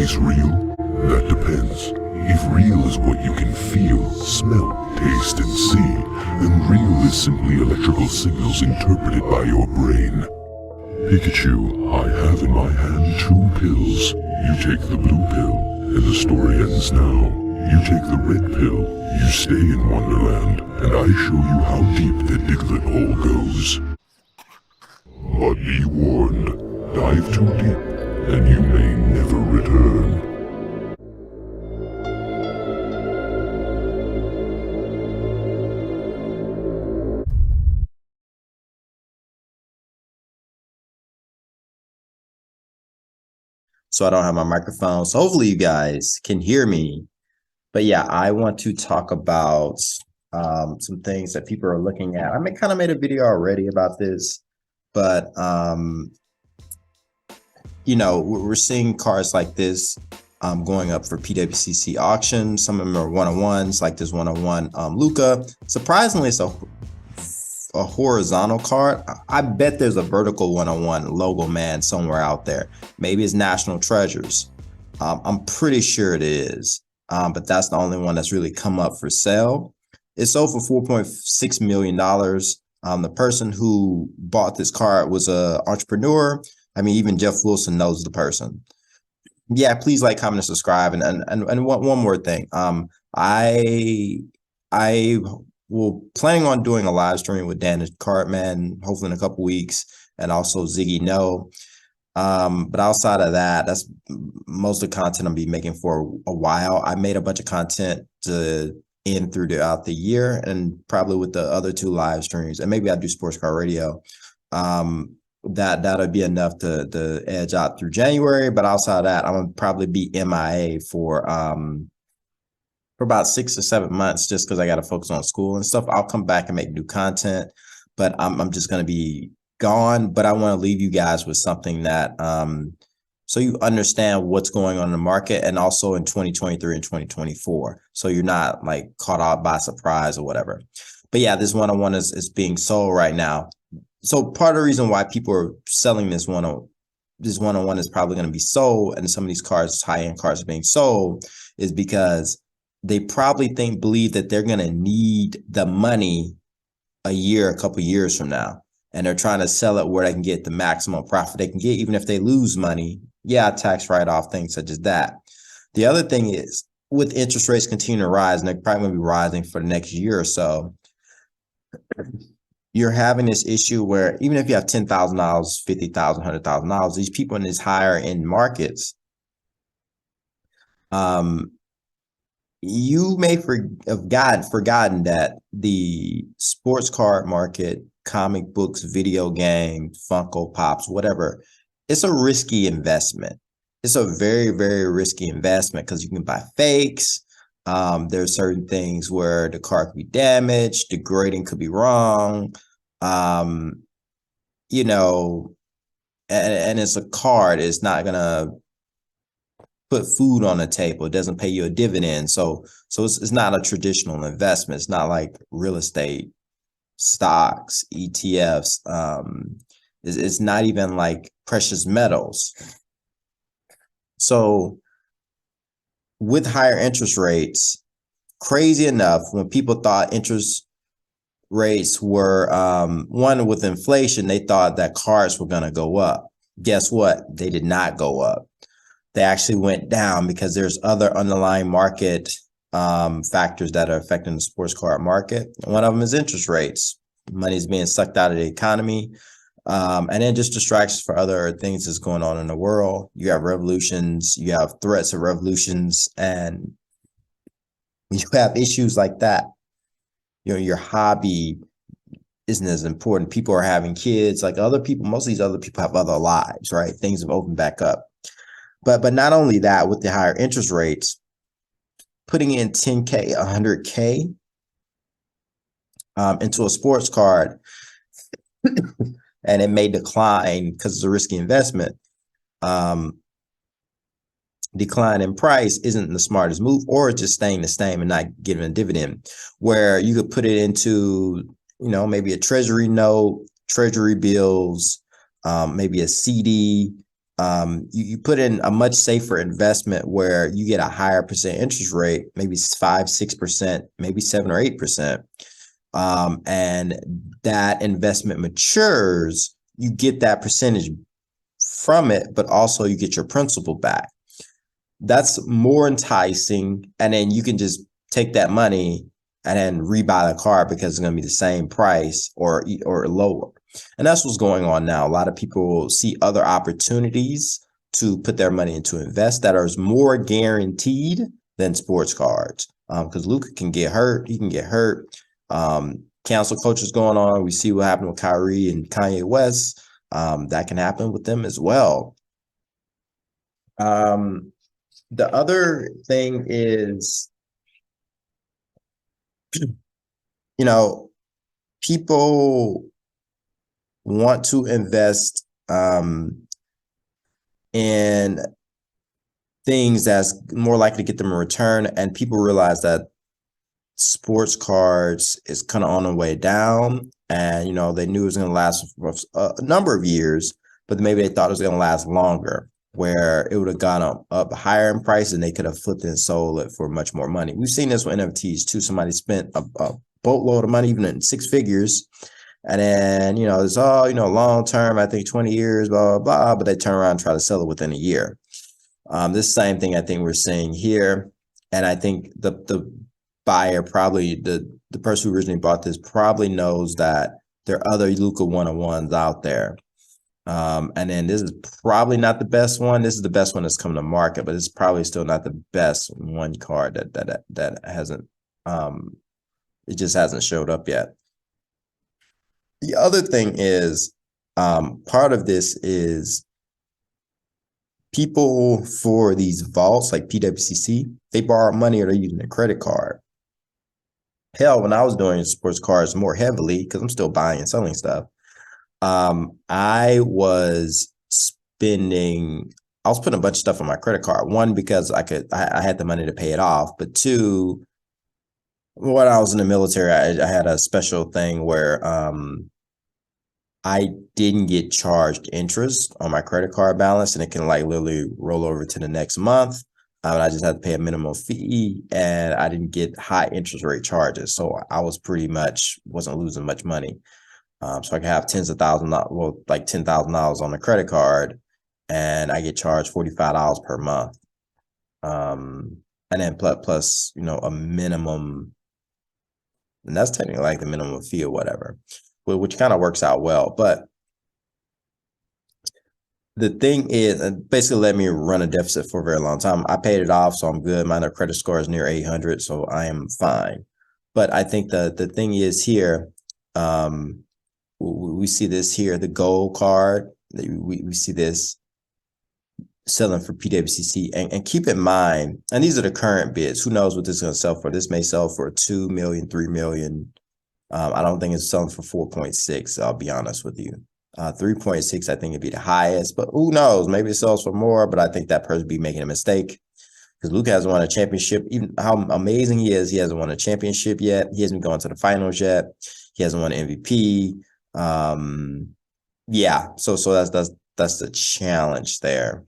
place real? That depends. If real is what you can feel, smell, taste, and see, then real is simply electrical signals interpreted by your brain. Pikachu, I have in my hand 2 pills. You take the blue pill, and the story ends now. You take the red pill, you stay in Wonderland, and I show you how deep the Diglett hole goes. But be warned, dive too deep, and you may never return. So I don't have my microphone. So hopefully you guys can hear me. But yeah, I want to talk about some things that people are looking at. I kind of made a video already about this, but you know, we're seeing cars like this going up for PWCC auctions. Some of them are one-on-ones, like this one-on-one Luca. Surprisingly, it's a horizontal card. I bet there's a vertical one-on-one logo man somewhere out there. Maybe it's National Treasures. I'm pretty sure it is, but that's the only one that's really come up for sale. It sold for $4.6 million. The person who bought this card was an entrepreneur. I mean, even Jeff Wilson knows the person. Yeah, please like, comment, and subscribe. And one more thing. I will planning on doing a live stream with Dan the Cardman, hopefully in a couple weeks, and also Ziggy No. But outside of that, that's most of the content I'll be making for a while. I made a bunch of content to end throughout the year, and probably with the other 2 live streams, and maybe I'll do Sports Car Radio. That'll be enough to edge out through January. But outside of that, I'm gonna probably be MIA for about 6 or 7 months, just because I got to focus on school and stuff. I'll come back and make new content, but I'm just going to be gone. But I want to leave you guys with something that so you understand what's going on in the market, and also in 2023 and 2024, so you're not like caught out by surprise or whatever. But yeah, this one-on-one is being sold right now. So part of the reason why people are selling this one-on-one is probably going to be sold, and some of these cars, high-end cars, are being sold, is because they probably believe that they're going to need the money a couple years from now. And they're trying to sell it where they can get the maximum profit they can get, even if they lose money. Yeah, tax write-off, things such as that. The other thing is, with interest rates continuing to rise, and they're probably going to be rising for the next year or so, you're having this issue where even if you have $10,000, $50,000, $100,000, these people in these higher end markets, you may have forgotten that the sports card market, comic books, video games, Funko Pops, whatever, it's a risky investment. It's a very, very risky investment because you can buy fakes. There's certain things where the card could be damaged, the grading could be wrong, you know, and it's a card. It's not gonna put food on the table. It doesn't pay you a dividend. So it's not a traditional investment. It's not like real estate, stocks, ETFs. It's not even like precious metals. So with higher interest rates, crazy enough, when people thought interest rates were, one, with inflation, they thought that cars were going to go up. Guess what? They did not go up. They actually went down because there's other underlying market factors that are affecting the sports card market. One of them is interest rates. Money's being sucked out of the economy. And then just distractions for other things that's going on in the world. You have revolutions, you have threats of revolutions, and you have issues like that. You know, your hobby isn't as important. People are having kids, like other people. Most of these other people have other lives, right? Things have opened back up. But not only that, with the higher interest rates, putting in 10K, 100K into a sports card, and it may decline because it's a risky investment. Decline in price isn't the smartest move, or just staying the same and not giving a dividend, where you could put it into, you know, maybe a treasury note, treasury bills, maybe a CD, you put in a much safer investment where you get a higher percent interest rate, maybe 5-6%, maybe 7 or 8%. And that investment matures, you get that percentage from it, but also you get your principal back. That's more enticing. And then you can just take that money and then rebuy the car because it's going to be the same price or lower. And that's what's going on now. A lot of people see other opportunities to put their money into invest that are more guaranteed than sports cards. Because Luka can get hurt. He can get hurt. Cancel culture going on. We see what happened with Kyrie and Kanye West. That can happen with them as well. The other thing is, people want to invest in things that's more likely to get them a return, and people realize that sports cards is kind of on the way down, and they knew it was going to last for a number of years, but maybe they thought it was going to last longer, where it would have gone up higher in price and they could have flipped and sold it for much more money. We've seen this with NFTs too. Somebody spent a boatload of money, even in 6 figures, and then it's all long term, I think 20 years, blah blah blah, but they turn around and try to sell it within a year. This same thing I think we're seeing here, and I think the buyer, probably the person who originally bought this, probably knows that there are other Luka 101s out there. And then this is probably not the best one. This is the best one that's coming to market, but it's probably still not the best one card that hasn't it just hasn't showed up yet. The other thing is, part of this is people for these vaults like PWCC, they borrow money or they're using a credit card. Hell, when I was doing sports cards more heavily, because I'm still buying and selling stuff, I was putting a bunch of stuff on my credit card. One, because I had the money to pay it off, but two, when I was in the military, I had a special thing where I didn't get charged interest on my credit card balance, and it can literally roll over to the next month. I just had to pay a minimum fee, and I didn't get high interest rate charges, so I was wasn't losing much money. So I can have tens of thousands, like $10,000 on the credit card, and I get charged $45 per month. And then plus a minimum, and that's technically like the minimum fee or whatever, which kind of works out well. But the thing is, basically let me run a deficit for a very long time. I paid it off, so I'm good. My credit score is near 800, so I am fine. But I think the thing is here, we see this here, the gold card. We see this selling for PWCC, and keep in mind, and these are the current bids. Who knows what this is going to sell for? This may sell for 2 million, 3 million. I don't think it's selling for 4.6. I'll be honest with you. 3.6, I think it'd be the highest, but who knows? Maybe it sells for more. But I think that person be making a mistake, because Luka hasn't won a championship. Even how amazing he is, he hasn't won a championship yet. He hasn't gone to the finals yet. He hasn't won an MVP. Yeah, so that's the challenge there.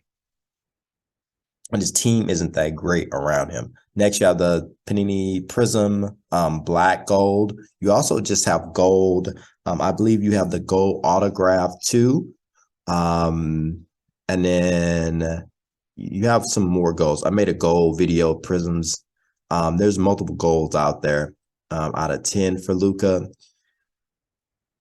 And his team isn't that great around him. Next, you have the Panini Prism Black Gold. You also just have gold. I believe you have the gold autograph too. And then you have some more golds. I made a gold video Prisms. There's multiple golds out there out of 10 for Luka.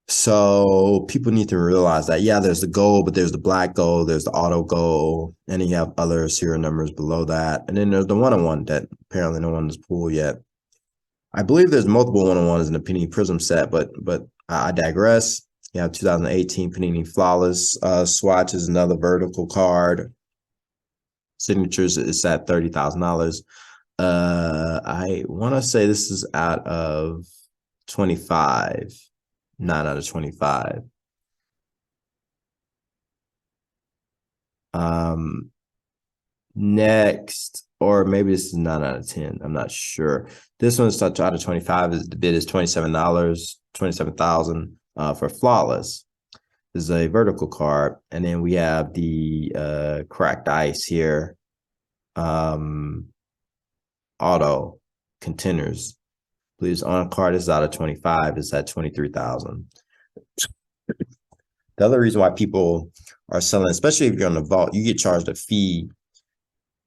So people need to realize that, yeah, there's the gold, but there's the black gold, there's the auto gold, and then you have other serial numbers below that. And then there's the 101 that apparently no one has pulled yet. I believe there's multiple 101s in the Panini Prism set, but I digress. You have 2018 Panini Flawless Swatch is another vertical card. Signatures is at $30,000. I want to say this is out of 25. 9 out of 25. Next, or maybe this is 9 out of 10. I'm not sure. This one's out of 25. The bid is $27, 27,000 for Flawless. is a vertical card. And then we have the cracked ice here. Auto contenders. Please on card is out of 25, is at 23,000. The other reason why people are selling, especially if you're on the vault, you get charged a fee.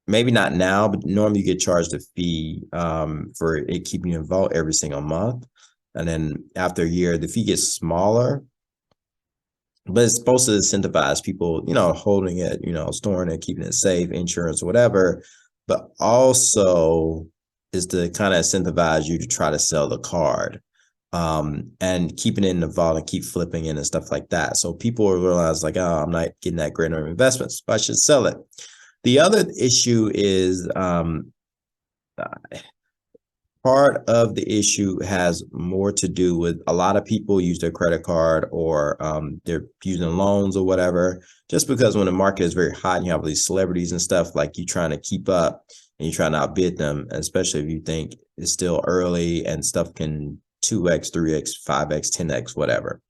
Maybe not now, but normally you get charged a fee for it keeping you in vault every single month. And then after a year, the fee gets smaller, but it's supposed to incentivize people, holding it, storing it, keeping it safe, insurance, whatever, but also is to kind of incentivize you to try to sell the card and keeping it in the vault and keep flipping it and stuff like that. So people will realize like, oh, I'm not getting that great of investments, but I should sell it. The other issue is part of the issue has more to do with a lot of people use their credit card or they're using loans or whatever, just because when the market is very hot and you have these celebrities and stuff, like you're trying to keep up and you're trying to outbid them, especially if you think it's still early and stuff can 2x, 3x, 5x, 10x, whatever.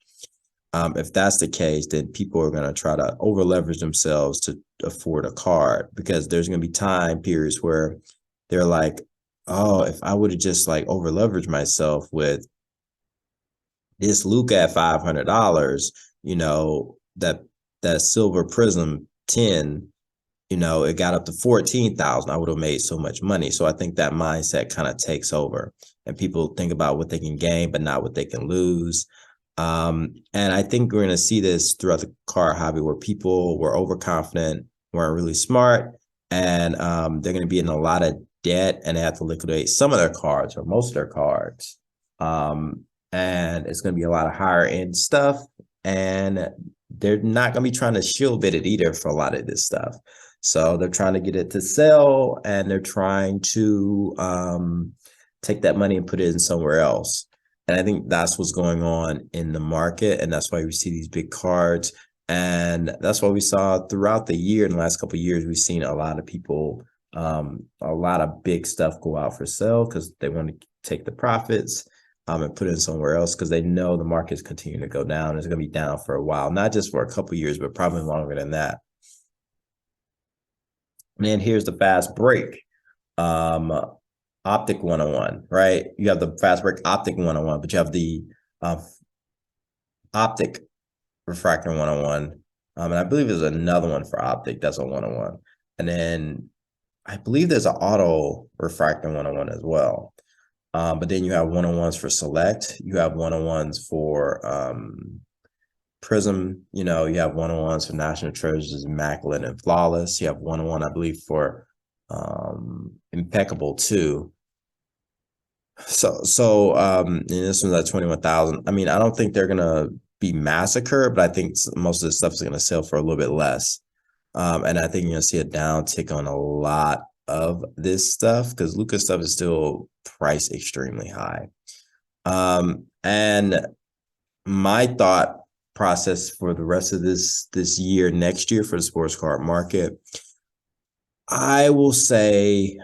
If that's the case, then people are going to try to over leverage themselves to afford a card, because there's going to be time periods where they're like, oh, if I would have just like over leveraged myself with this Luca at $500, that silver prism 10, it got up to 14,000. I would have made so much money. So I think that mindset kind of takes over and people think about what they can gain, but not what they can lose. And I think we're going to see this throughout the card hobby where people were overconfident, weren't really smart, and they're going to be in a lot of debt and they have to liquidate some of their cards or most of their cards. And it's going to be a lot of higher end stuff, and they're not going to be trying to shield bid it either for a lot of this stuff. So they're trying to get it to sell, and they're trying to take that money and put it in somewhere else. And I think that's what's going on in the market. And that's why we see these big cards. And that's what we saw throughout the year. In the last couple of years, we've seen a lot of people, a lot of big stuff go out for sale because they want to take the profits and put it in somewhere else because they know the market's continuing to go down. It's going to be down for a while, not just for a couple of years, but probably longer than that. And then here's the fast break. Optic 101, right? You have the fast break optic 101, but you have the optic refractor 101. And I believe there's another one for optic that's a 101. And then I believe there's an auto refractor 101 as well. But then you have 101s for select. You have 101s for prism. You have 101s for national treasures, immaculate and flawless. You have 101, I believe, for impeccable too. So and this one's at 21,000. I mean, I don't think they're gonna be massacred, but I think most of the stuff is gonna sell for a little bit less. And I think you're gonna see a downtick on a lot of this stuff because Luca stuff is still priced extremely high. And my thought process for the rest of this year, next year for the sports card market, I will say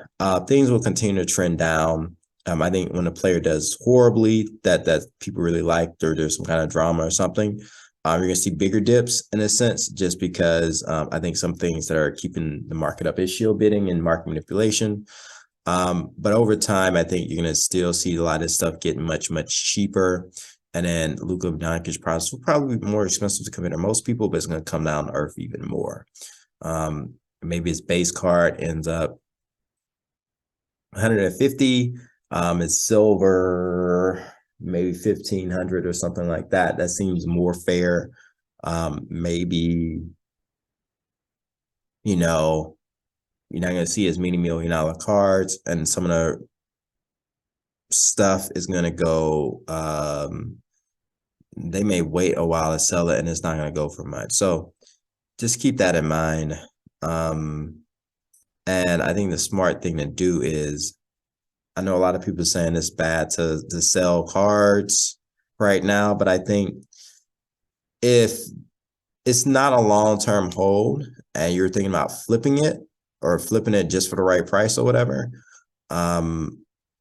things will continue to trend down. I think when a player does horribly, that people really like, or there's some kind of drama or something, you're going to see bigger dips in a sense, just because I think some things that are keeping the market up is shield bidding and market manipulation. But over time, I think you're going to still see a lot of stuff getting much, much cheaper. And then Luka Doncic's price will probably be more expensive to compare to most people, but it's going to come down to earth even more. Maybe his base card ends up 150. It's silver, maybe 1,500 or something like that. That seems more fair. Maybe, you're not going to see as many $1 million cards, and some of the stuff is going to go, they may wait a while to sell it and it's not going to go for much. So just keep that in mind. And I think the smart thing to do is, I know a lot of people saying it's bad to sell cards right now, but I think if it's not a long-term hold and you're thinking about flipping it or flipping it just for the right price or whatever,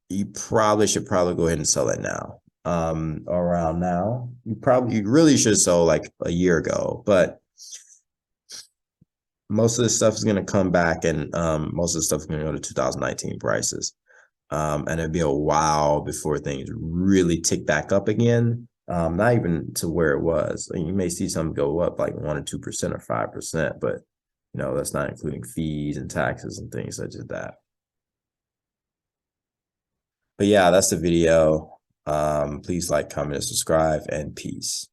you should probably go ahead and sell it now. around now. You really should have sold like a year ago, but most of this stuff is going to come back, and most of the stuff is going to go to 2019 prices. And it'll be a while before things really tick back up again. Not even to where it was. You may see some go up like 1 or 2% or 5%, but that's not including fees and taxes and things such as that. But yeah, that's the video. Please like, comment, and subscribe, and peace.